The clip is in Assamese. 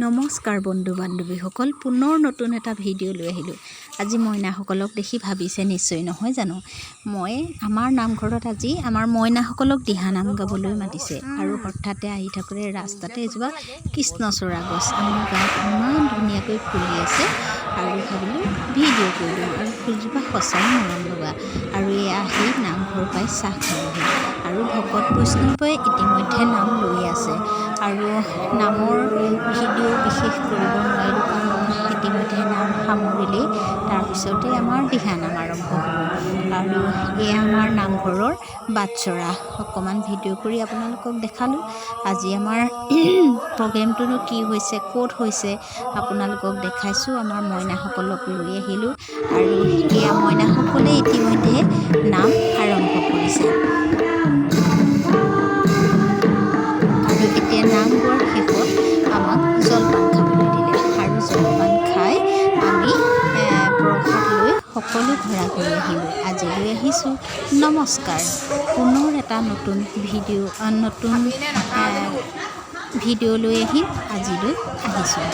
নমস্কাৰ বন্ধু বান্ধৱীসকল, পুনৰ নতুন এটা ভিডিঅ' লৈ আহিলোঁ। আজি মইনাসকলক দেখি ভাবিছে নিশ্চয়, নহয় জানো? মই আমাৰ নামঘৰত আজি আমাৰ মইনাসকলক দিহানাম গাবলৈ মাতিছে আৰু হঠাতে আহি থাকোঁতে ৰাস্তাতে এজোপা কৃষ্ণচূড়া গছ আমাৰ গাঁৱত ইমান ধুনীয়াকৈ ফুলি আছে আৰু ভাবিলোঁ ভিডিঅ' কৰি দিওঁ। আৰু ফুলজোপা সঁচাই মৰম লগা আৰু এয়া আহি নামঘৰ পাই চাহ খাবহি আৰু ভকত বৈষ্ণৱে ইতিমধ্যে নাম লৈ আছে আৰু নামৰ ভিডিঅ' বিশেষ কৰিব নোৱাৰিলোঁ কাৰণ ইতিমধ্যে নাম সামৰিলেই তাৰপিছতে আমাৰ দিহানাম আৰম্ভ হ'ব। আৰু এয়া আমাৰ নামঘৰৰ বাটচৰা অকণমান ভিডিঅ' কৰি আপোনালোকক দেখালোঁ। আজি আমাৰ প্ৰগ্ৰেমটোনো কি হৈছে, ক'ত হৈছে আপোনালোকক দেখাইছোঁ। আমাৰ মইনাসকলক লৈ আহিলোঁ আৰু এয়া মইনাসকলে ইতিমধ্যে নাম আৰম্ভ কৰিছে আৰু এতিয়া নাম গোৱাৰ শেষত আমাক জলপান খাবলৈ দিলে আৰু জলপান খাই আমি প্ৰসাদ লৈ সকলো ঘৰা ঘৰি আহিলোঁ। আজি লৈ আহিছোঁ নমস্কাৰ, পুনৰ এটা নতুন ভিডিঅ' লৈ আহিম আজিলৈ আহিছোঁ।